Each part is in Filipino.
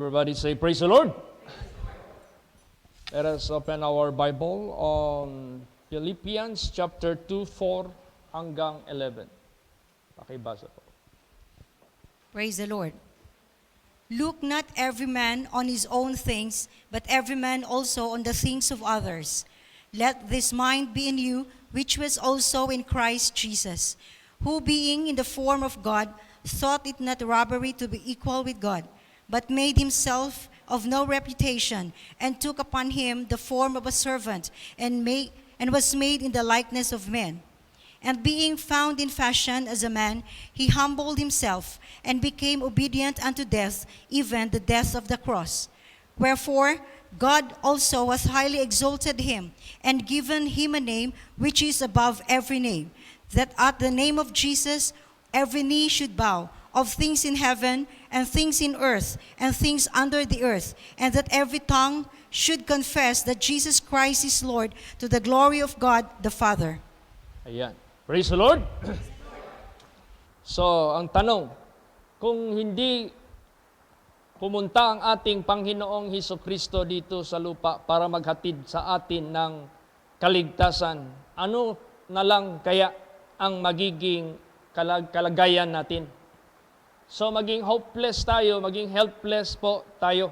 Everybody say praise the Lord. Let us open our Bible on Philippians chapter 2, 4 hanggang 11. Pakibasa po. Praise the Lord. Look not every man on his own things, but every man also on the things of others. Let this mind be in you, which was also in Christ Jesus, who being in the form of God, thought it not robbery to be equal with God, but made himself of no reputation, and took upon him the form of a servant, and was made in the likeness of men. And being found in fashion as a man, he humbled himself, and became obedient unto death, even the death of the cross. Wherefore God also hath highly exalted him, and given him a name which is above every name, that at the name of Jesus every knee should bow, of things in heaven, and things in earth, and things under the earth, and that every tongue should confess that Jesus Christ is Lord, to the glory of God the Father. Ayan. Praise the Lord. So, ang tanong, kung hindi pumunta ang ating Panginoong Hesukristo dito sa lupa para maghatid sa atin ng kaligtasan, ano na lang kaya ang magiging kalagayan natin? So maging hopeless tayo, maging helpless po tayo.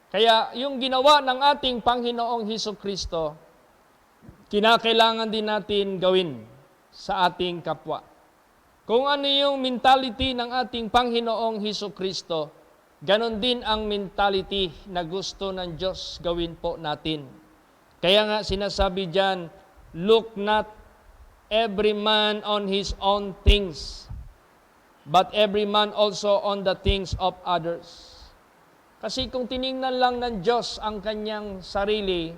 Kaya yung ginawa ng ating Panginoong Hesukristo, kinakailangan din natin gawin sa ating kapwa. Kung ano yung mentality ng ating Panginoong Hesukristo, ganon din ang mentality na gusto ng Diyos gawin po natin. Kaya nga sinasabi diyan, look not every man on his own things, but every man also on the things of others. Kasi kung tiningnan lang ng Diyos ang kanyang sarili,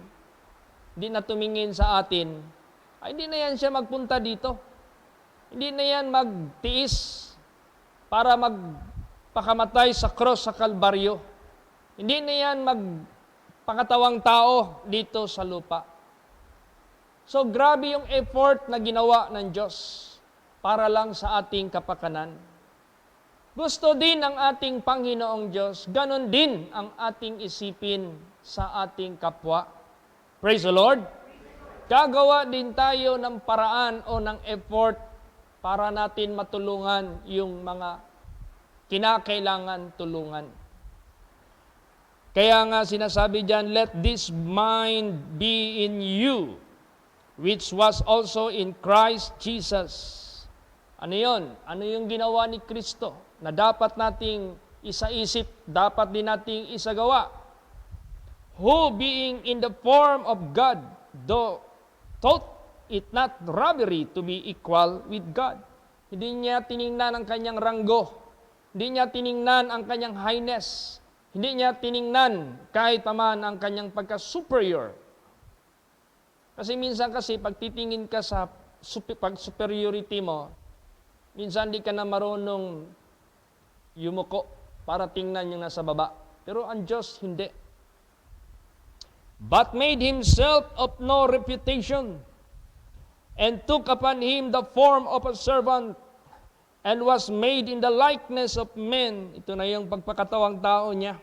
hindi na tumingin sa atin, ay hindi na yan siya magpunta dito. Hindi na yan magtiis para magpakamatay sa cross sa Kalbaryo. Hindi na yan magpakatawang tao dito sa lupa. So grabe yung effort na ginawa ng Diyos para lang sa ating kapakanan. Gusto din ng ating Panginoong Diyos, ganon din ang ating isipin sa ating kapwa. Praise the Lord! Gagawa din tayo ng paraan o ng effort para natin matulungan yung mga kinakailangan tulungan. Kaya nga sinasabi diyan, let this mind be in you, which was also in Christ Jesus. Ano yun? Ano yung ginawa ni Kristo? Na dapat nating isaisip, dapat din nating isagawa. Who being in the form of God, though thought it not robbery to be equal with God. Hindi niya tiningnan ang kanyang ranggo. Hindi niya tiningnan ang kanyang highness. Hindi niya tiningnan kahit paman ang kanyang pagka-superior. Kasi minsan pag titingin ka sa pag-superiority mo, minsan di ka na marunong yumuko para tingnan yung nasa baba. Pero ang Diyos, hindi. But made himself of no reputation, and took upon him the form of a servant, and was made in the likeness of men. Ito na yung pagpakatawang tao niya.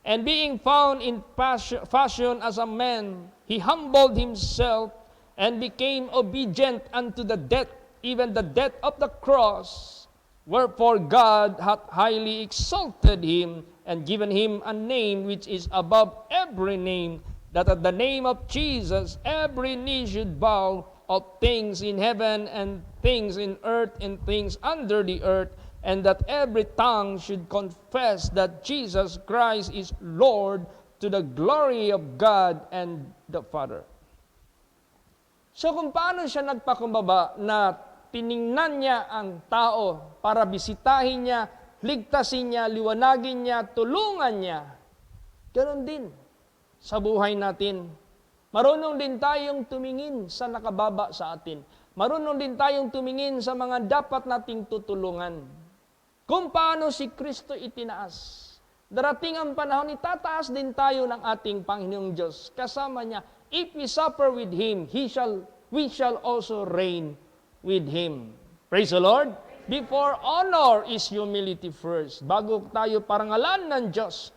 And being found in fashion as a man, he humbled himself, and became obedient unto the death, even the death of the cross. Wherefore God hath highly exalted him, and given him a name which is above every name, that at the name of Jesus every knee should bow, of things in heaven, and things in earth, and things under the earth, and that every tongue should confess that Jesus Christ is Lord, to the glory of God and the Father. So kung paano siya nagpakumbaba na tiningnan niya ang tao para bisitahin niya, ligtasin niya, liwanagin niya, tulungan niya. Ganon din sa buhay natin. Marunong din tayong tumingin sa nakababa sa atin. Marunong din tayong tumingin sa mga dapat nating tutulungan. Kung paano si Kristo itinaas. Darating ang panahon, itataas din tayo ng ating Panginoong Diyos. Kasama niya, if we suffer with Him, we shall also reign with Him. Praise the Lord. Before honor is humility first. Bago tayo parangalan ng Diyos,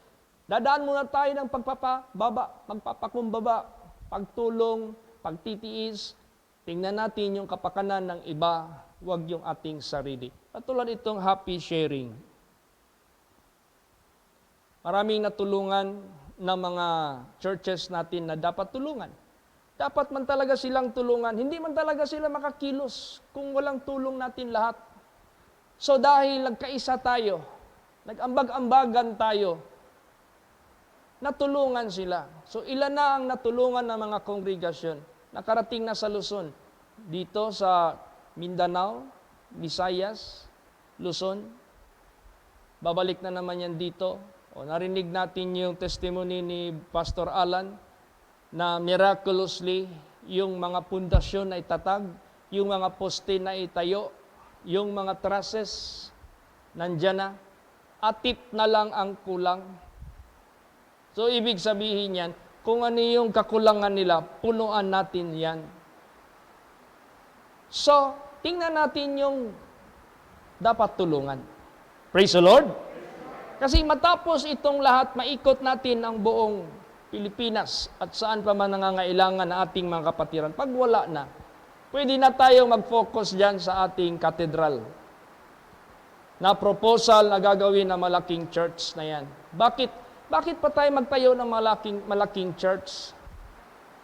dadaan muna tayo ng pagpapakumbaba, pagtulong, pagtitiis. Tingnan natin yung kapakanan ng iba, huwag yung ating sarili. Katulad itong happy sharing. Maraming natulungan ng mga churches natin na dapat tulungan. Dapat man talaga silang tulungan. Hindi man talaga sila makakilos kung walang tulong natin lahat. So dahil nagkaisa tayo, nag-ambag-ambagan tayo, natulungan sila. So ilan na ang natulungan ng mga kongregasyon, nakarating na sa Luzon, dito sa Mindanao, Visayas, Luzon. Babalik na naman yan dito. O, narinig natin yung testimony ni Pastor Alan na miraculously yung mga pundasyon na itatag, yung mga poste na itayo, yung mga trusses, nandyan na. Atip na lang ang kulang. So, ibig sabihin yan, kung ano yung kakulangan nila, punuan natin yan. So, tingnan natin yung dapat tulungan. Praise the Lord! Kasi matapos itong lahat, maikot natin ang buong Pilipinas at saan pa man nangangailangan ng ating mga kapatiran. Pag wala na, pwede na tayong mag-focus dyan sa ating katedral na proposal na gagawin na malaking church na yan. Bakit pa tayo magtayo ng malaking church?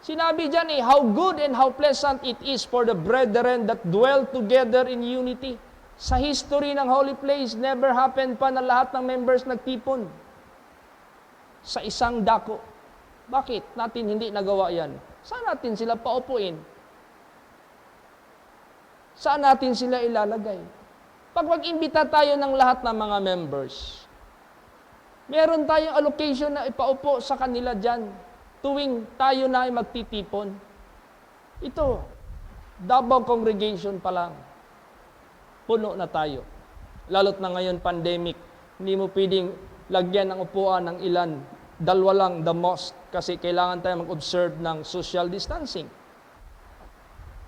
Sinabi dyan how good and how pleasant it is for the brethren that dwell together in unity. Sa history ng Holy Place, never happened pa na lahat ng members nagtipon sa isang dako. Bakit natin hindi nagawa yan? Saan natin sila paupuin? Saan natin sila ilalagay? Pag mag-imbita tayo ng lahat ng mga members, meron tayong allocation na ipaupo sa kanila dyan tuwing tayo na ay magtitipon. Ito, Davao Congregation pa lang. Puno na tayo. Lalo't na ngayon pandemic, hindi mo pwedeng lagyan ng upuan ng ilan. Dalawa lang the most kasi kailangan tayo mag-observe ng social distancing.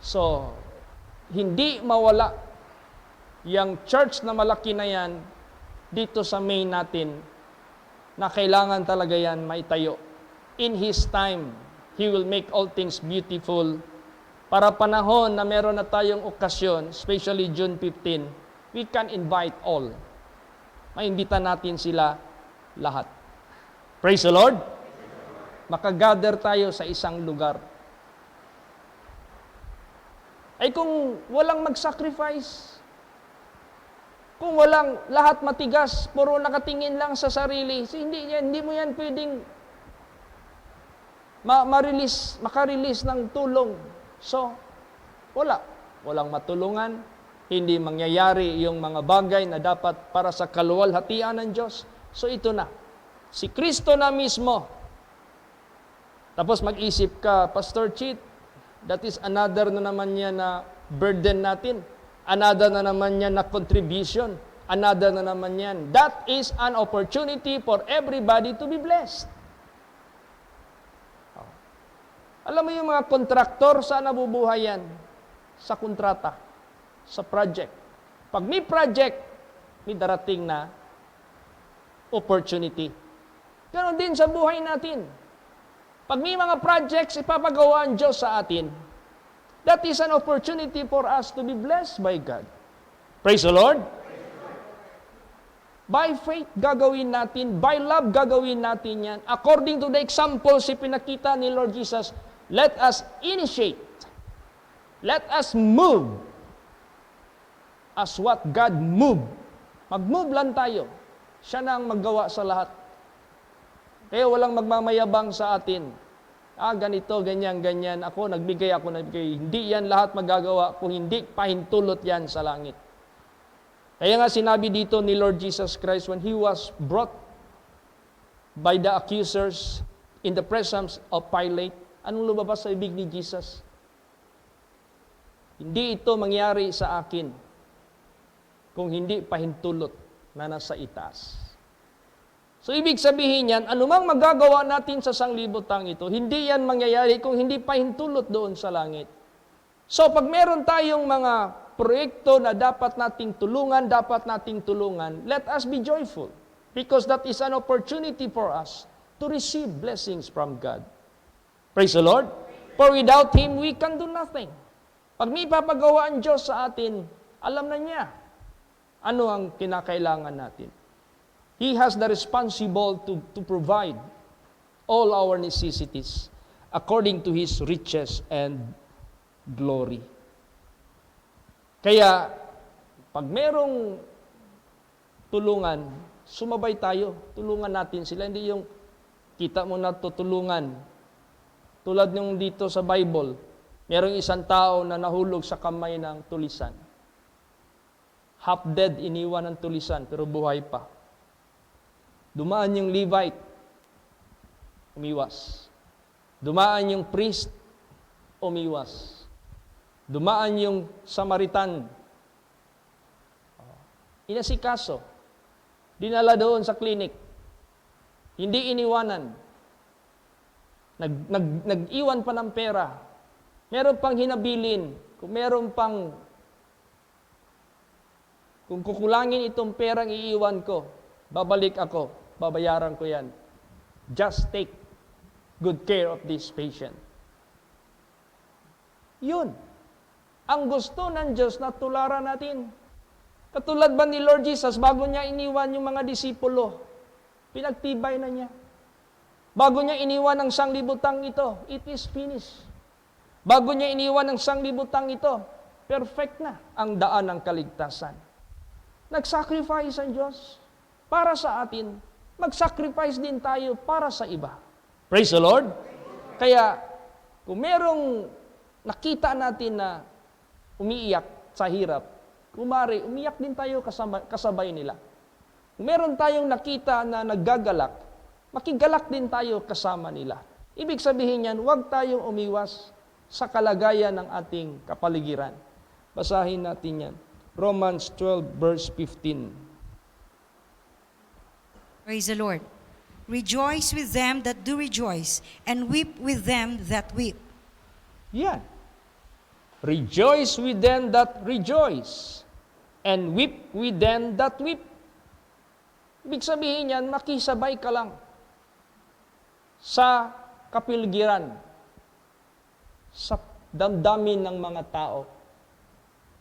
So, hindi mawala yung church na malaki na yan dito sa main natin na kailangan talaga yan maitayo. In His time, He will make all things beautiful. Para panahon na meron na tayong okasyon, especially June 15, we can invite all. Maimbita natin sila lahat. Praise the Lord! Makagather tayo sa isang lugar. Ay kung walang mag-sacrifice, kung walang lahat matigas, puro nakatingin lang sa sarili, hindi mo yan pwedeng makarelease ng tulong. So, walang matulungan, hindi mangyayari yung mga bagay na dapat para sa kaluwalhatian ng Diyos. So, ito na. Si Kristo na mismo. Tapos mag-isip ka, Pastor Chit, that is another na naman niya na burden natin. Another na naman niya na contribution. Another na naman yan. That is an opportunity for everybody to be blessed. Alam mo yung mga kontraktor, saan nabubuhay yan? Sa kontrata, sa project. Pag may project, may darating na opportunity. Ganon din sa buhay natin. Pag may mga projects ipapagawa ang Diyos sa atin, that is an opportunity for us to be blessed by God. Praise the Lord! By faith, gagawin natin. By love, gagawin natin yan. According to the example si pinakita ni Lord Jesus, let us initiate. Let us move as what God moved. Mag-move lang tayo. Siya na ang maggawa sa lahat. Kaya walang magmamayabang sa atin. Ganito, ganyan, ganyan. Nagbigay. Hindi yan lahat magagawa kung hindi pahintulot yan sa langit. Kaya nga sinabi dito ni Lord Jesus Christ when He was brought by the accusers in the presence of Pilate, anong lumabas sa ibig ni Jesus? Hindi ito mangyari sa akin kung hindi pahintulot na nasa itaas. So, ibig sabihin yan, anumang magagawa natin sa sanglibutang ito, hindi yan mangyayari kung hindi pahintulot doon sa langit. So, pag meron tayong mga proyekto na dapat nating tulungan, let us be joyful. Because that is an opportunity for us to receive blessings from God. Praise the Lord. For without Him, we can do nothing. Pag may papagawa ang Diyos sa atin, alam na niya ano ang kinakailangan natin. He has the responsible to provide all our necessities according to His riches and glory. Kaya, pag merong tulungan, sumabay tayo, tulungan natin sila. Hindi yung kita mo na tutulungan. Tulad nung dito sa Bible, merong isang tao na nahulog sa kamay ng tulisan. Half dead, iniwan ng tulisan, pero buhay pa. Dumaan yung Levite, umiwas. Dumaan yung priest, umiwas. Dumaan yung Samaritan, inasikaso, dinala doon sa klinik, hindi iniwanan, nag-iwan pa ng pera, meron pang hinabilin, kung kukulangin itong perang iiwan ko, babalik ako, babayaran ko yan. Just take good care of this patient. Yun. Ang gusto ng Diyos na tularan natin. Katulad ba ni Lord Jesus, bago niya iniwan yung mga disipulo, pinagtibay na niya. Bago niya iniwan ang sanglibutang ito, it is finished. Bago niya iniwan ang sanglibutang ito, perfect na ang daan ng kaligtasan. Nag-sacrifice ang Diyos para sa atin. Mag-sacrifice din tayo para sa iba. Praise the Lord. Kaya, kung merong nakita natin na umiiyak sa hirap, kumari, umiyak din tayo kasabay nila. Kung meron tayong nakita na naggagalak, makigalak din tayo kasama nila. Ibig sabihin yan, huwag tayong umiwas sa kalagayan ng ating kapaligiran. Basahin natin yan. Romans 12 verse 15. Praise the Lord. Rejoice with them that do rejoice, and weep with them that weep. Yan. Rejoice with them that rejoice, and weep with them that weep. Ibig sabihin yan, makisabay ka lang sa kapiligiran, sa damdamin ng mga tao,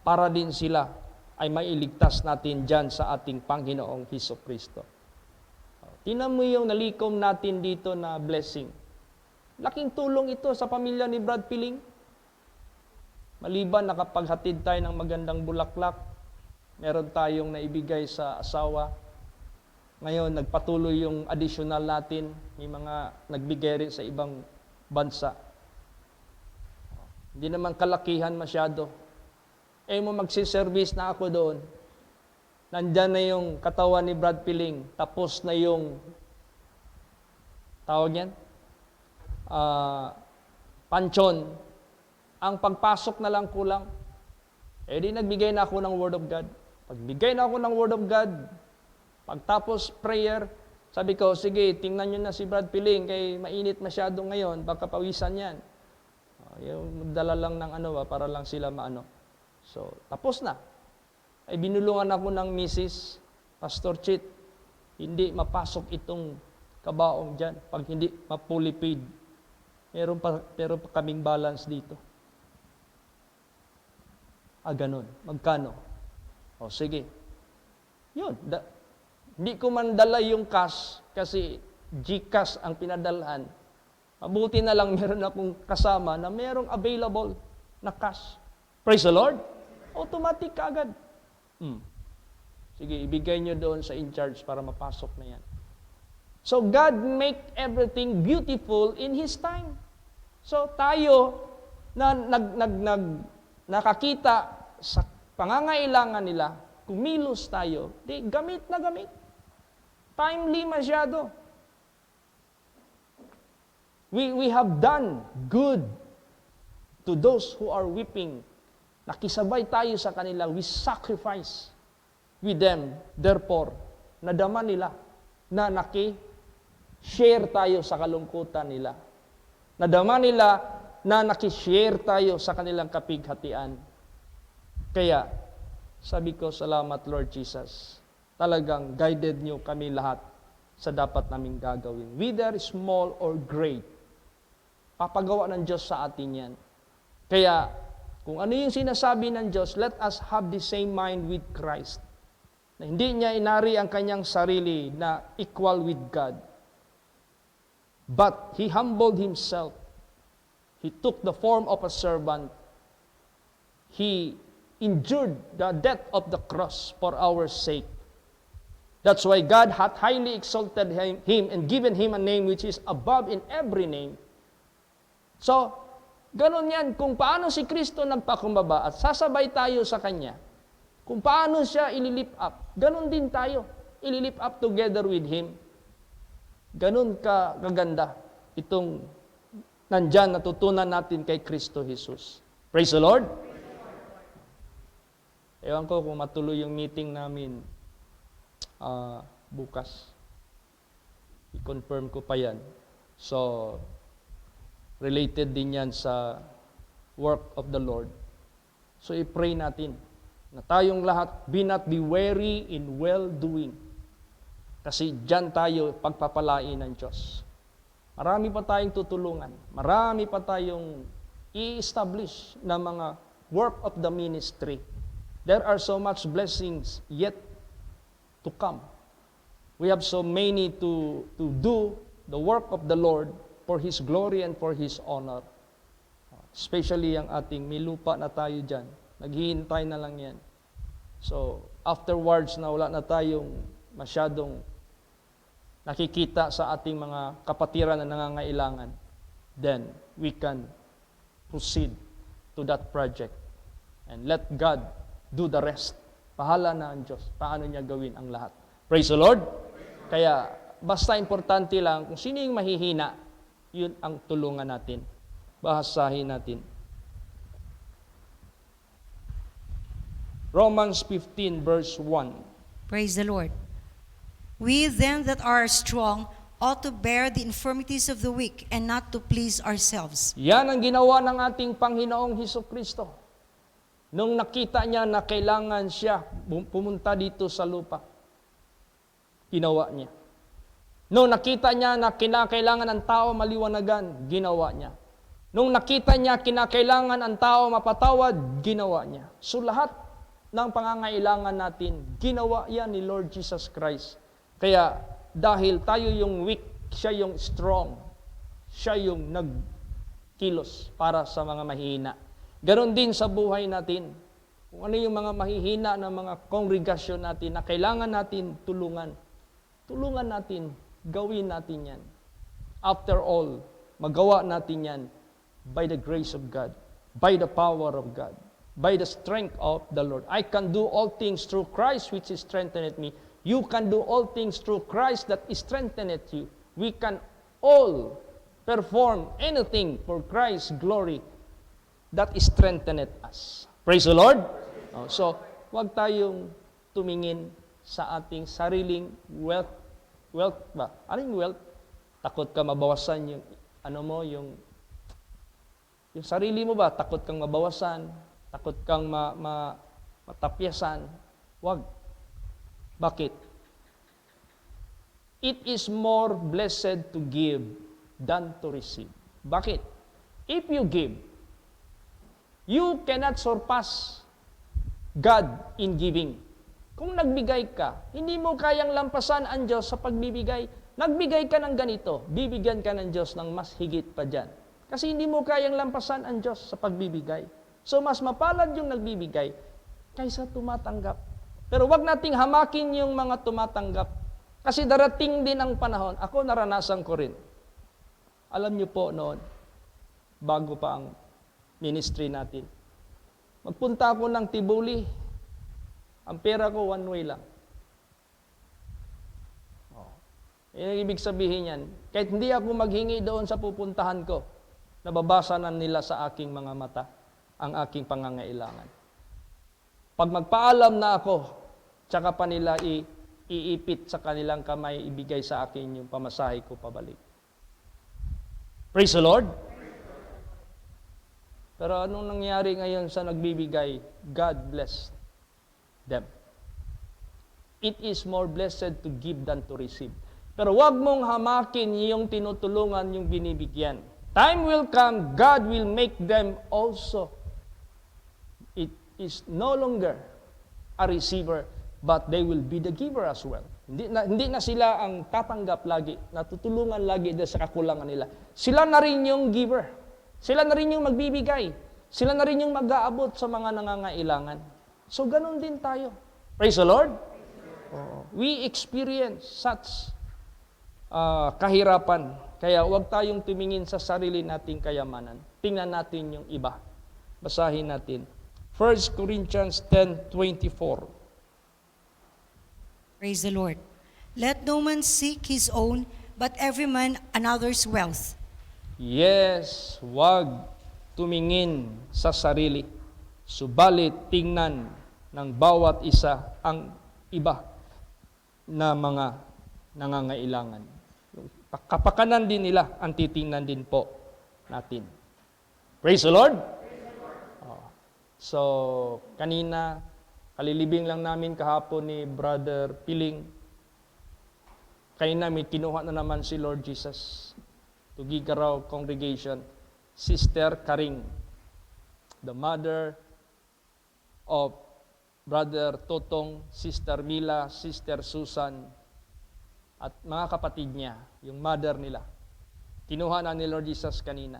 para din sila ay mailigtas natin dyan sa ating Panginoong Hesukristo. Tingnan mo yung nalikom natin dito na blessing. Laking tulong ito sa pamilya ni Brad Piling. Maliban nakapaghatid tayo ng magandang bulaklak, meron tayong naibigay sa asawa. Ngayon, nagpatuloy yung additional natin. May mga nagbigay rin sa ibang bansa. Hindi naman kalakihan masyado. Mo magsiservice na ako doon. Nandyan na yung katawan ni Brad Piling. Tapos na yung, tawag yan? Panchon. Ang pagpasok na lang kulang. Di nagbigay na ako ng Word of God. Pagbigay na ako ng Word of God, pagtapos prayer, sabi ko, sige, tingnan nyo na si Brad Piling, kay mainit masyado ngayon, baka pawisan yan. Yung magdala lang ng para lang sila maano. So, tapos na. Ay binulungan ako ng Mrs. Pastor Chit, hindi mapasok itong kabaong dyan pag hindi ma-fully paid. Meron pa kaming balance dito. Ganun. Magkano? Sige. Yun. Hindi ko man dala yung cash kasi GCash ang pinadalhan. Mabuti na lang meron akong kasama na merong available na cash. Praise the Lord. Automatic kaagad. Sige, ibigay nyo doon sa in-charge para mapasok na yan. So, God make everything beautiful in His time. So, tayo na nakakita sa pangangailangan nila, kumilos tayo, gamit na gamit. Timely masyado. We have done good to those who are weeping. Nakisabay tayo sa kanila, we sacrifice with them. Therefore, nadama nila na naki-share tayo sa kalungkutan nila. Nadama nila na naki-share tayo sa kanilang kapighatian. Kaya, sabi ko, salamat Lord Jesus. Talagang guided niyo kami lahat sa dapat naming gagawin. Whether small or great, papagawa ng Diyos sa atin yan. Kaya, kung ano yung sinasabi ng Diyos, let us have the same mind with Christ. Na hindi niya inari ang kanyang sarili na equal with God. But He humbled Himself. He took the form of a servant. He endured the death of the cross for our sake. That's why God hath highly exalted Him and given Him a name which is above in every name. So, ganun yan. Kung paano si Kristo nagpakumbaba at sasabay tayo sa Kanya, kung paano siya ililift up, ganun din tayo. Ililift up together with Him. Ganun kaganda itong nandyan natutunan natin kay Kristo Jesus. Praise the Lord. Ewan ko kung matuloy yung meeting namin bukas. I-confirm ko pa yan. So, related din yan sa work of the Lord. So, i-pray natin na tayong lahat, be weary in well-doing. Kasi dyan tayo pagpapalain ng Diyos. Marami pa tayong tutulungan. Marami pa tayong i-establish na mga work of the ministry. There are so much blessings yet to come. We have so many to do the work of the Lord for His glory and for His honor. Especially ang ating may lupa na tayo dyan. Naghihintay na lang yan. So, afterwards na wala na tayong masyadong nakikita sa ating mga kapatiran na nangangailangan, then we can proceed to that project and let God do the rest. Bahala na ang Diyos. Paano niya gawin ang lahat. Praise the Lord. Kaya, basta importante lang, kung sino yung mahihina, yun ang tulungan natin. Bahasahin natin. Romans 15 verse 1. Praise the Lord. We then that are strong ought to bear the infirmities of the weak and not to please ourselves. Yan ang ginawa ng ating Panginoong Hesukristo. Nung nakita niya na kailangan siya pumunta dito sa lupa, ginawa niya. Nung nakita niya na kinakailangan ang tao maliwanagan, ginawa niya. Nung nakita niya kinakailangan ang tao mapatawad, ginawa niya. So lahat ng pangangailangan natin, ginawa yan ni Lord Jesus Christ. Kaya dahil tayo yung weak, siya yung strong. Siya yung nagkilos para sa mga mahihina. Ganon din sa buhay natin. Kung ano yung mga mahihina ng mga kongregasyon natin na kailangan natin tulungan. Tulungan natin, gawin natin yan. After all, magawa natin yan by the grace of God, by the power of God, by the strength of the Lord. I can do all things through Christ which is strengthened me. You can do all things through Christ that is strengthened you. We can all perform anything for Christ's glory that is strengthened us. Praise the Lord. So, huwag tayong tumingin sa ating sariling wealth. Wealth ba? Anong wealth? Takot ka mabawasan yung yung sarili mo ba? Takot kang mabawasan? Takot kang matapyasan? Huwag. Bakit? It is more blessed to give than to receive. Bakit? If you give, you cannot surpass God in giving. Kung nagbigay ka, hindi mo kayang lampasan ang Diyos sa pagbibigay. Nagbigay ka ng ganito, bibigyan ka ng Diyos ng mas higit pa dyan. Kasi hindi mo kayang lampasan ang Diyos sa pagbibigay. So mas mapalad yung nagbibigay kaysa tumatanggap. Pero wag nating hamakin yung mga tumatanggap. Kasi darating din ang panahon, ako naranasan ko rin. Alam niyo po noon, bago pa ang ministry natin, magpunta ako ng Tibuli, ang pera ko one way lang. Yan ang ibig sabihin yan. Kahit hindi ako maghingi doon sa pupuntahan ko, nababasa na nila sa aking mga mata ang aking pangangailangan. Pag magpaalam na ako, tsaka pa nila iipit sa kanilang kamay, ibigay sa akin yung pamasahe ko pabalik. Praise the Lord. Pero anong nangyari ngayon sa nagbibigay? God bless them. It is more blessed to give than to receive. Pero wag mong hamakin yung tinutulungan, yung binibigyan. Time will come, God will make them also. It is no longer a receiver, but they will be the giver as well. Hindi na sila ang tatanggap lagi, natutulungan lagi dahil sa kakulangan nila. Sila na rin yung giver. Sila na rin yung magbibigay. Sila na rin yung mag-aabot sa mga nangangailangan. So, ganun din tayo. Praise the Lord. We experience such kahirapan. Kaya huwag tayong tumingin sa sarili nating kayamanan. Tingnan natin yung iba. Basahin natin. 1 Corinthians 10:24. Praise the Lord. Let no man seek his own, but every man another's wealth. Yes, huwag tumingin sa sarili. Subalit tingnan ng bawat isa ang iba na mga nangangailangan. Kapakanan din nila ang titingnan din po natin. Praise the Lord! So, kanina, kalilibing lang namin kahapon ni Brother Piling. Kanina may kinuha na naman si Lord Jesus to Gigaraw Congregation. Sister Karing, the mother of Brother Totong, Sister Mila, Sister Susan, at mga kapatid niya, yung mother nila. Kinuha na ni Lord Jesus kanina.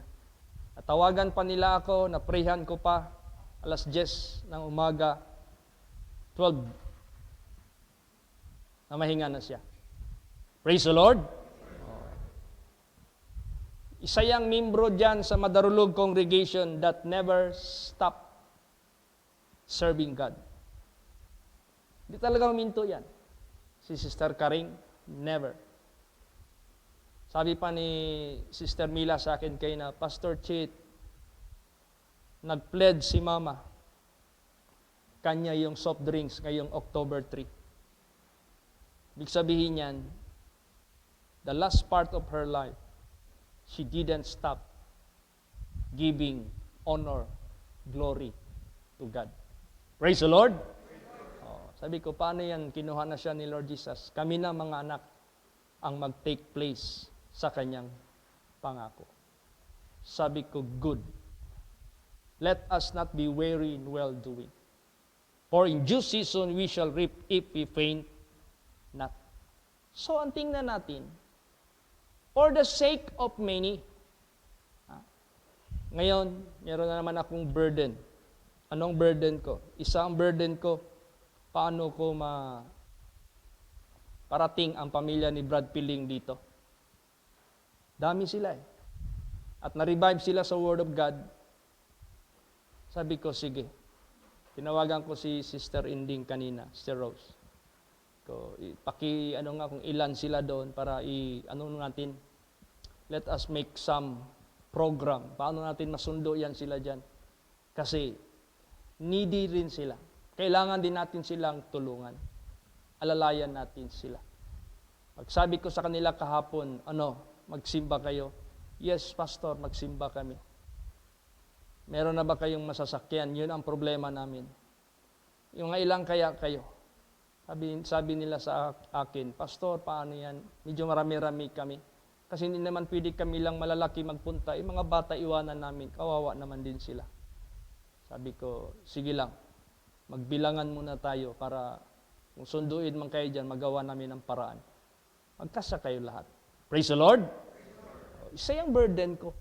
Natawagan pa nila ako, naprehan ko pa, alas 10 ng umaga, 12, na mahinga na siya. Praise the Lord! Isa yang membro dyan sa Madarulog Congregation that never stop serving God. Hindi talaga huminto yan. Si Sister Karing, never. Sabi pa ni Sister Mila sa akin kayo na, Pastor Chit, nag-pledge si Mama. Kanya yung soft drinks ngayong October 3. Ibig sabihin yan, the last part of her life, she didn't stop giving honor, glory to God. Praise the Lord! Sabi ko, paano yan? Kinuha na siya ni Lord Jesus. Kami na mga anak ang mag-take place sa kanyang pangako. Sabi ko, good. Let us not be weary in well-doing. For in due season we shall reap if we faint not. So, ang tingnan natin, for the sake of many. Ngayon, meron na naman akong burden. Anong burden ko? Isang burden ko, paano ko parating ang pamilya ni Brad Piling dito. Dami sila eh. At na-revive sila sa Word of God. Sabi ko, sige. Tinawagan ko si Sister Inding kanina, Sister Rose. Kung ilan sila doon para natin, let us make some program. Paano natin masundo yan sila dyan? Kasi needy rin sila. Kailangan din natin silang tulungan. Alalayan natin sila. Pagsabi ko sa kanila kahapon, magsimba kayo? Yes, Pastor, magsimba kami. Meron na ba kayong masasakyan? Yun ang problema namin. Yung ilang kaya kayo? Sabi nila sa akin, Pastor, paano yan? Medyo marami-rami kami. Kasi hindi naman pwede kami lang malalaki magpunta. Yung mga bata iwanan namin, kawawa naman din sila. Sabi ko, sige lang. Magbilangan muna tayo para kung sunduin man kayo dyan, magawa namin ang paraan. Magkasa kayo lahat. Praise the Lord! Isa yung burden ko.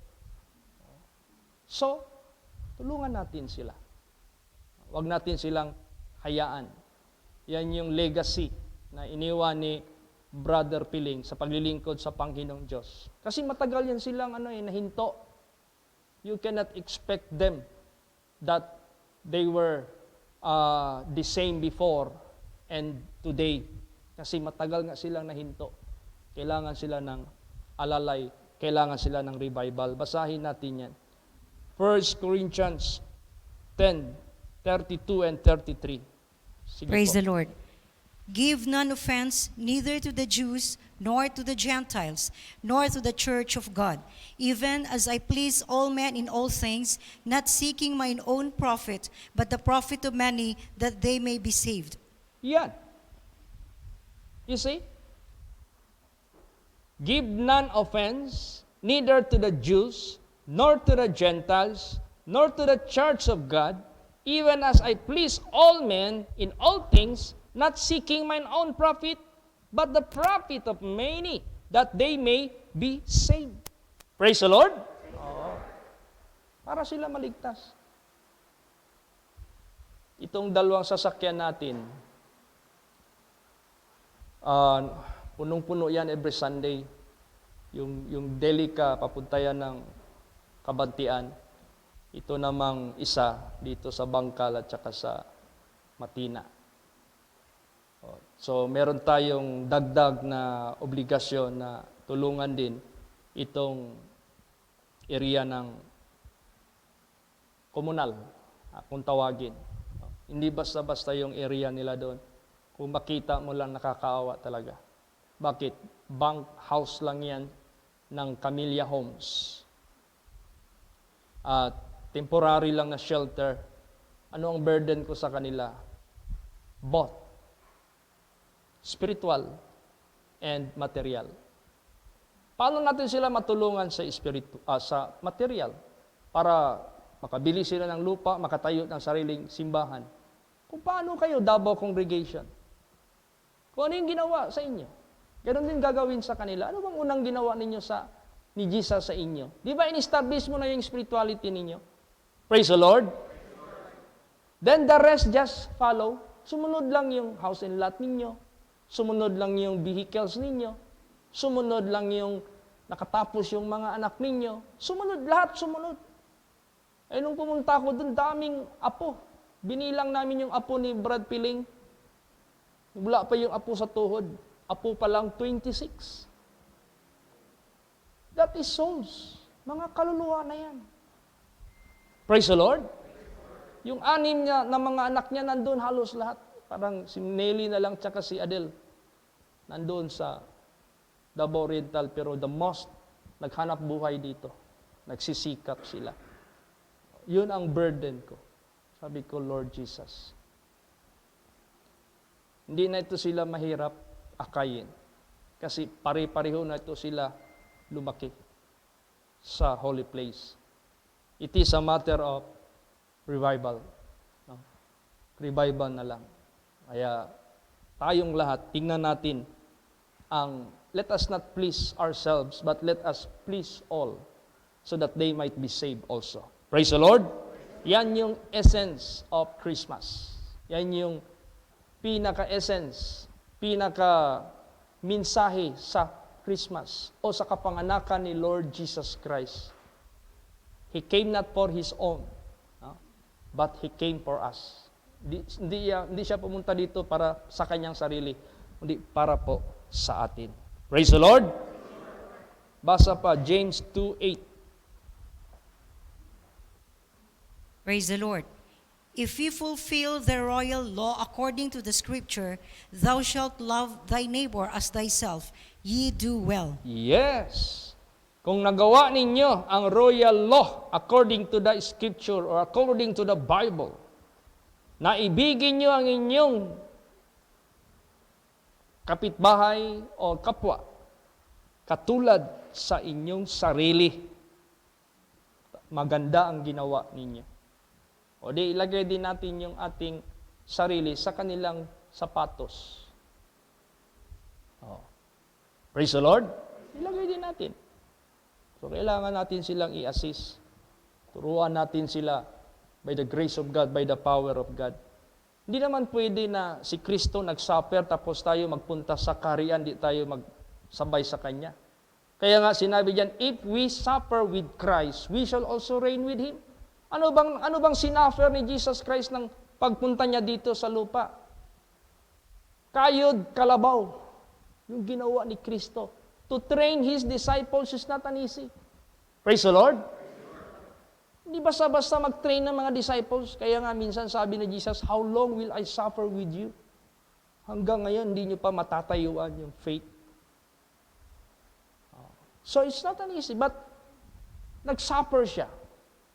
So, tulungan natin sila. Huwag natin silang hayaan. Yan yung legacy na iniwan ni Brother Piling sa paglilingkod sa Panginoong Diyos. Kasi matagal yan silang nahinto. You cannot expect them that they were the same before and today. Kasi matagal nga silang nahinto. Kailangan sila ng alalay. Kailangan sila ng revival. Basahin natin yan. 1 Corinthians 10:32 and 33. Sige Praise po. the Lord. Give none offense, neither to the Jews, nor to the Gentiles, nor to the church of God, even as I please all men in all things, not seeking mine own profit, but the profit of many, that they may be saved. Yan. You see? Give none offense, neither to the Jews, nor to the Gentiles, nor to the church of God, even as I please all men in all things, not seeking mine own profit, but the profit of many, that they may be saved. Praise the Lord. Oo. Para sila maligtas. Itong dalawang sasakyan natin, punong-puno yan every Sunday. Yung Delica, papunta yan ng Kabantian. Ito namang isa dito sa Bangkal at saka sa Matina. So, meron tayong dagdag na obligasyon na tulungan din itong area ng komunal, kung tawagin. Hindi basta-basta yung area nila doon. Kung makita mo lang, nakakaawa talaga. Bakit? Bank house lang yan ng Camellia Homes. At temporary lang na shelter. Ano ang burden ko sa kanila? Both. Spiritual and material. Paano natin sila matulungan sa sa material para makabili sila ng lupa, makatayo ng sariling simbahan? Kung paano kayo, Davao Congregation? Kung ano yung ginawa sa inyo? Ganon din gagawin sa kanila. Ano bang unang ginawa ninyo ni Jesus sa inyo? Di ba in-establish mo na yung spirituality ninyo? Praise the Lord. Then the rest just follow. Sumunod lang yung house and lot ninyo. Sumunod lang yung vehicles ninyo. Sumunod lang yung nakatapos yung mga anak ninyo. Sumunod, lahat sumunod. Eh nung pumunta ako dun, daming apo. Binilang namin yung apo ni Brad Piling. Wala pa yung apo sa tuhod. Apo pa lang 26. That is souls. Mga kaluluwa na yan. Praise the Lord. Yung 6 niya na mga anak niya nandun halos lahat. Parang si Nelly na lang tsaka si Adele. Nandun sa Davao Oriental, pero the most naghanap buhay dito. Nagsisikap sila. Yun ang burden ko. Sabi ko, Lord Jesus. Hindi na ito sila mahirap akayin. Kasi pare-pareho na ito sila lumaki sa holy place. It is a matter of revival. No? Revival na lang. Kaya tayong lahat, tingnan natin let us not please ourselves, but let us please all so that they might be saved also. Praise the Lord. Yan yung essence of Christmas. Yan yung pinaka-essence, pinaka-minsahe sa Christmas o sa kapanganakan ni Lord Jesus Christ. He came not for His own, but He came for us. Hindi siya pumunta dito para sa kanyang sarili, kundi para po sa atin. Praise the Lord. Basa pa, James 2:8. Praise the Lord. If we fulfill the royal law according to the scripture, thou shalt love thy neighbor as thyself, ye do well. Yes. Kung nagawa ninyo ang royal law according to the scripture or according to the Bible, na ibigin nyo ang inyong kapitbahay o kapwa katulad sa inyong sarili, maganda ang ginawa ninyo. O di ilagay din natin yung ating sarili sa kanilang sapatos. Oh. Praise the Lord. Ilagay din natin. So kailangan natin silang i-assist. Turuan natin sila by the grace of God, by the power of God. Hindi naman pwede na si Kristo nag-suffer tapos tayo magpunta sa kaharian, di tayo magsabay sa Kanya. Kaya nga sinabi diyan, if we suffer with Christ, we shall also reign with Him. Ano bang sinuffer ni Jesus Christ ng pagpunta niya dito sa lupa? Kayod, kalabaw. Yung ginawa ni Kristo. To train His disciples is not an easy. Praise the Lord. Hindi basta-basta mag-train ng mga disciples. Kaya nga minsan sabi ni Jesus, how long will I suffer with you? Hanggang ngayon, hindi nyo pa matatayuan yung faith. So it's not an easy, but nag-suffer siya.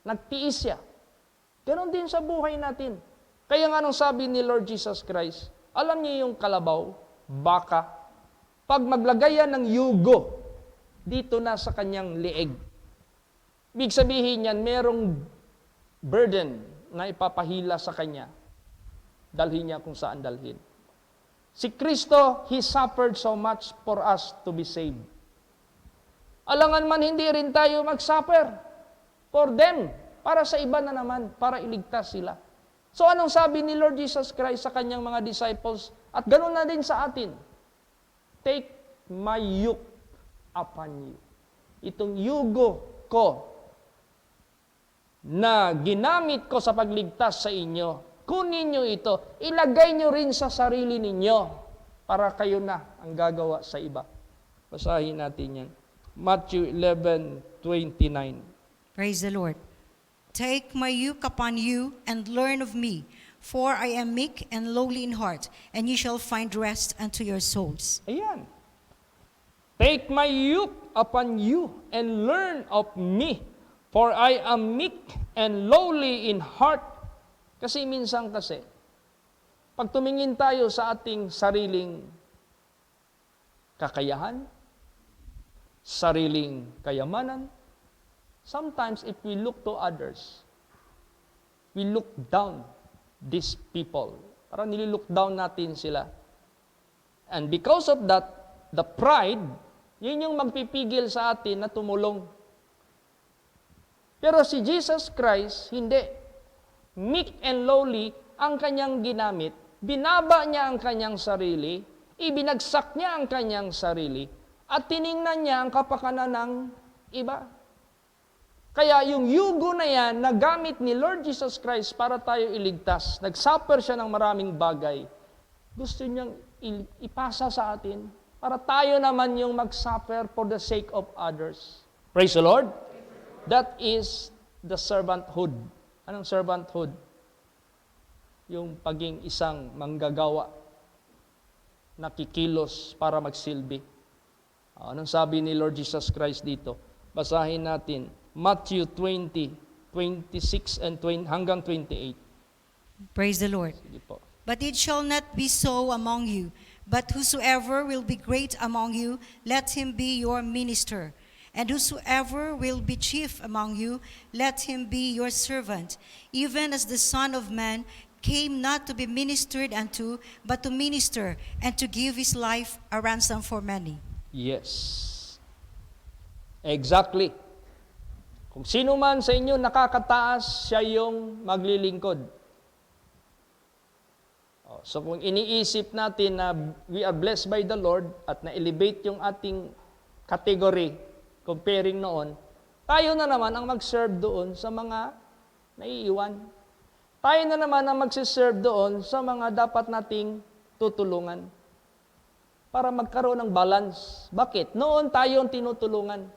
Nagtiis siya. Ganon din sa buhay natin. Kaya nga nung sabi ni Lord Jesus Christ, alam niyo yung kalabaw, baka, pag maglagay yan ng yugo, dito na sa kanyang lieg. Ibig sabihin yan, merong burden na ipapahila sa kanya. Dalhin niya kung saan dalhin. Si Kristo, He suffered so much for us to be saved. Alangan man hindi rin tayo mag-suffer for them, para sa iba na naman, para iligtas sila. So anong sabi ni Lord Jesus Christ sa kanyang mga disciples? At ganoon na din sa atin. Take my yoke upon you. Itong yugo ko na ginamit ko sa pagligtas sa inyo, kunin nyo ito, ilagay nyo rin sa sarili ninyo para kayo na ang gagawa sa iba. Basahin natin yan. Matthew 11:29. Praise the Lord. Take my yoke upon you and learn of me, for I am meek and lowly in heart, and you shall find rest unto your souls. Ayan. Take my yoke upon you and learn of me, for I am meek and lowly in heart. Kasi minsan kasi, pag tumingin tayo sa ating sariling kakayahan, sariling kayamanan, sometimes if we look to others, we look down these people. Parang nililook down natin sila. And because of that, the pride, yun yung magpipigil sa atin na tumulong. Pero si Jesus Christ, hindi. Meek and lowly ang kanyang ginamit. Binaba niya ang kanyang sarili, ibinagsak niya ang kanyang sarili, at tiningnan niya ang kapakanan ng iba. Kaya yung yugo na yan, nagamit ni Lord Jesus Christ para tayo iligtas. Nag-suffer siya ng maraming bagay. Gusto niyang ipasa sa atin para tayo naman yung mag-suffer for the sake of others. Praise the Lord. That is the servanthood. Anong servanthood? Yung paging isang manggagawa, nakikilos para magsilbi. Anong sabi ni Lord Jesus Christ dito? Basahin natin. Matthew 20:26 and 20, hanggang 28. Praise the Lord. Sige po. But it shall not be so among you, but whosoever will be great among you, let him be your minister. And whosoever will be chief among you, let him be your servant, even as the Son of Man came not to be ministered unto, but to minister, and to give his life a ransom for many. Yes. Exactly. Kung sino man sa inyo nakakataas, siya yung maglilingkod. So kung iniisip natin na we are blessed by the Lord at na-elevate yung ating category comparing noon, tayo na naman ang mag-serve doon sa mga naiiwan. Tayo na naman ang mag-serve doon sa mga dapat nating tutulungan para magkaroon ng balance. Bakit? Noon tayo ang tinutulungan.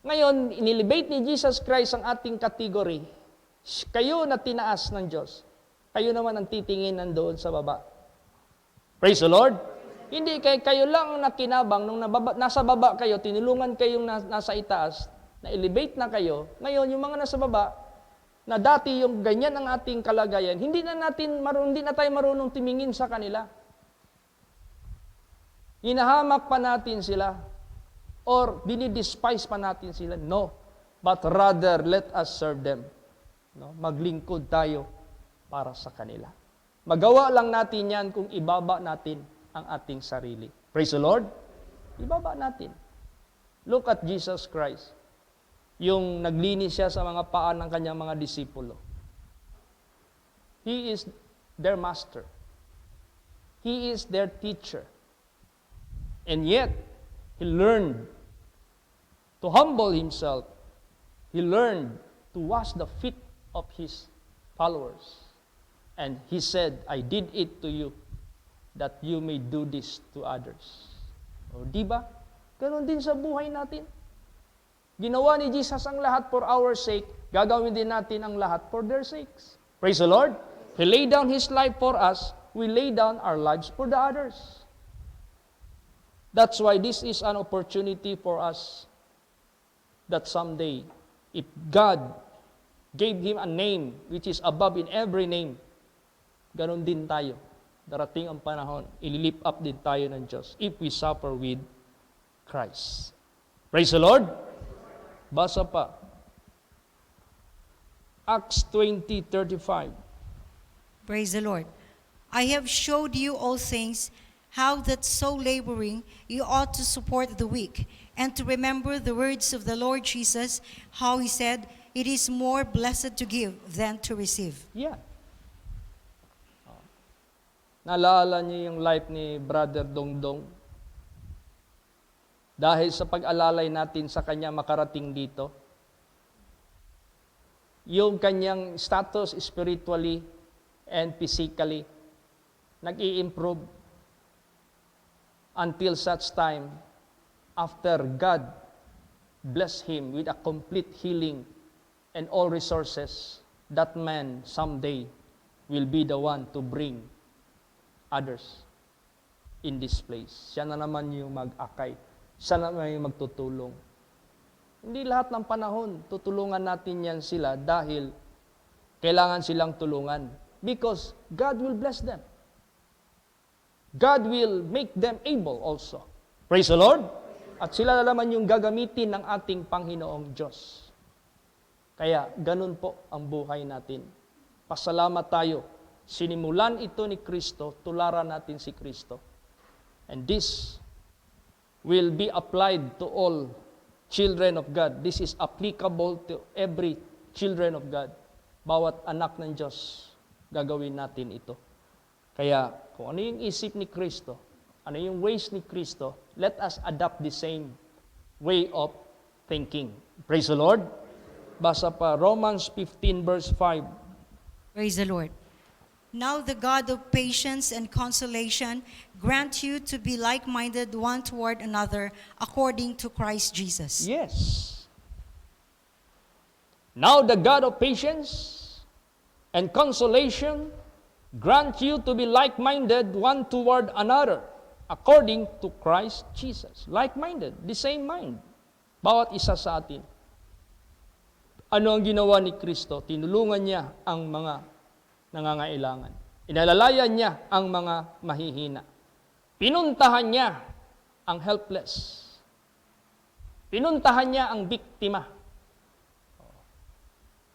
Ngayon, inelevate ni Jesus Christ ang ating category. Kayo na tinaas ng Diyos. Kayo naman ang titingin nandoon sa baba. Praise the Lord. Hindi kayo lang nakinabang nung nasa baba kayo, tinulungan kayong nasa itaas, na-elevate na kayo. Ngayon, yung mga nasa baba, na dati yung ganyan ang ating kalagayan, hindi na tayo marunong tumingin sa kanila. Hinahamak pa natin sila or dinidespise pa natin sila. No, but rather let us serve them. No? Maglingkod tayo para sa kanila. Magawa lang natin yan kung ibaba natin ang ating sarili. Praise the Lord. Ibaba natin. Look at Jesus Christ. Yung naglinis siya sa mga paa ng kanyang mga disipulo. He is their master. He is their teacher. And yet, He learned to humble Himself. He learned to wash the feet of His followers. And He said, I did it to you, that you may do this to others. O, di ba? Ganon din sa buhay natin. Ginawa ni Jesus ang lahat for our sake, gagawin din natin ang lahat for their sakes. Praise the Lord. He laid down His life for us we lay down our lives for the others. That's why this is an opportunity for us that someday, if God gave him a name which is above in every name, ganon din tayo. Darating ang panahon, ililift up din tayo ng Diyos if we suffer with Christ. Praise the Lord. Basa pa. Acts 20:35. Praise the Lord. I have showed you all things, how that so laboring you ought to support the weak, and to remember the words of the Lord Jesus, how he said, it is more blessed to give than to receive. Yeah. Naalala niyo yung life ni Brother Dongdong? Dahil sa pag-alalay natin sa kanya makarating dito, yung kanyang status spiritually and physically nag-i-improve until such time after God bless him with a complete healing and all resources, that man someday will be the one to bring others in this place. Siya na naman yung mag-akay. Siya na naman yung magtutulong. Hindi lahat ng panahon tutulungan natin yan sila dahil kailangan silang tulungan. Because God will bless them. God will make them able also. Praise the Lord. At sila na naman yung gagamitin ng ating Panginoong Diyos. Kaya ganun po ang buhay natin. Pasalamat tayo. Sinimulan ito ni Kristo, tularan natin si Kristo. And this will be applied to all children of God. This is applicable to every children of God. Bawat anak ng Diyos, gagawin natin ito. Kaya kung ano yung isip ni Kristo, ano yung ways ni Kristo, let us adopt the same way of thinking. Praise the Lord. Basa pa, Romans 15 verse 5. Praise the Lord. Now the God of patience and consolation grant you to be like-minded one toward another according to Christ Jesus. Yes. Now the God of patience and consolation grant you to be like-minded one toward another according to Christ Jesus. Like-minded, the same mind. Bawat isa sa atin. Ano ang ginawa ni Kristo? Tinulungan niya ang mga nangangailangan. Inalalayan niya ang mga mahihina. Pinuntahan niya ang helpless. Pinuntahan niya ang biktima.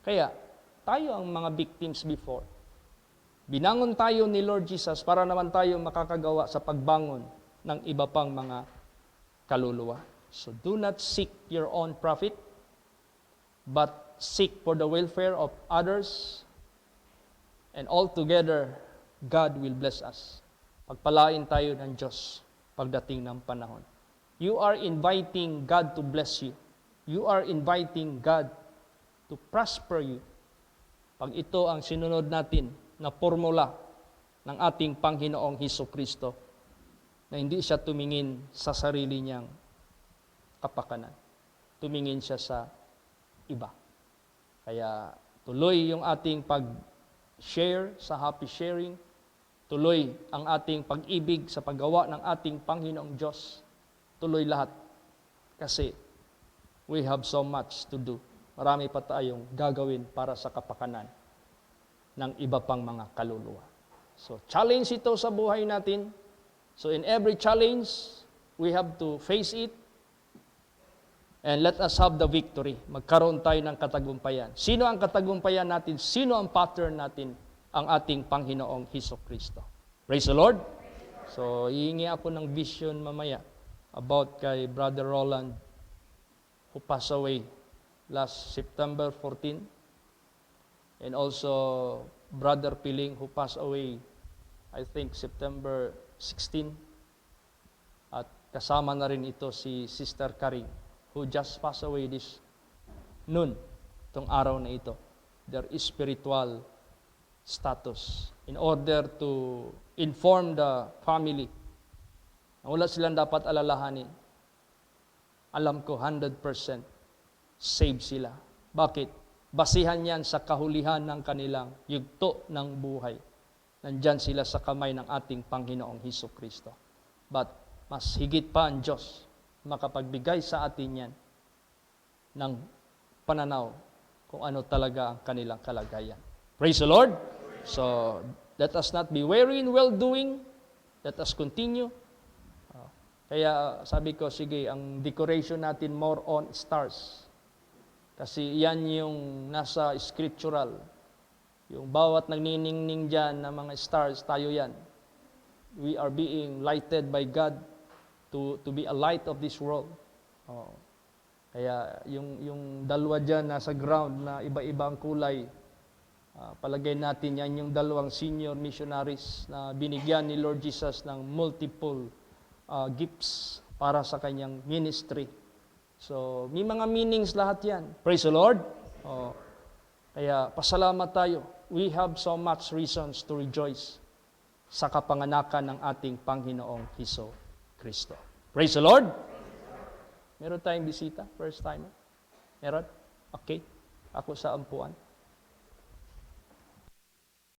Kaya, tayo ang mga victims before. Binangon tayo ni Lord Jesus para naman tayo makakagawa sa pagbangon ng iba pang mga kaluluwa. So do not seek your own profit, but seek for the welfare of others, and altogether, God will bless us. Pagpalain tayo ng Diyos pagdating ng panahon. You are inviting God to bless you. You are inviting God to prosper you. Pag ito ang sinunod natin na formula ng ating Panginoong Hesukristo, na hindi siya tumingin sa sarili niyang kapakanan. Tumingin siya sa iba. Kaya tuloy yung ating pag-share sa happy sharing, tuloy ang ating pag-ibig sa paggawa ng ating Panginoong Diyos. Tuloy lahat. Kasi we have so much to do. Marami pa tayong gagawin para sa kapakanan ng iba pang mga kaluluwa. So, challenge ito sa buhay natin. So, in every challenge, we have to face it and let us have the victory. Magkaroon tayo ng katagumpayan. Sino ang katagumpayan natin? Sino ang pattern natin? Ang ating Panginoong Hesukristo. Praise the Lord. So, hihingi ako ng vision mamaya about kay Brother Roland who passed away last September 14. And also, Brother Piling who passed away, I think, September 16. At kasama na rin ito si Sister Karing who just passed away this noon, itong araw na ito. Their spiritual status in order to inform the family na wala silang dapat alalahanin. Alam ko, 100% save sila. Bakit? Basihan yan sa kahulihan ng kanilang yugto ng buhay. nandyan sila sa kamay ng ating Panginoong Hesus Kristo. But mas higit pa ang Diyos makapagbigay sa atin yan ng pananaw kung ano talaga ang kanilang kalagayan. Praise the Lord! So, let us not be weary in well-doing. Let us continue. Kaya sabi ko, sige, ang decoration natin more on stars. Kasi yan yung nasa scriptural. Yung bawat nagniningning dyan ng mga stars, tayo yan. We are being lighted by God to be a light of this world. Oh. Kaya yung dalawa dyan nasa ground na iba-ibang kulay, palagay natin yan yung dalawang senior missionaries na binigyan ni Lord Jesus ng multiple gifts para sa kanyang ministry. So, may mga meanings lahat yan. Praise the Lord. Oh. Kaya pasalamat tayo. We have so much reasons to rejoice sa kapanganakan ng ating Panginoong Hesus Kristo. Praise the Lord. Meron tayong bisita, first timer? Meron? Okay. Ako sa ampuan.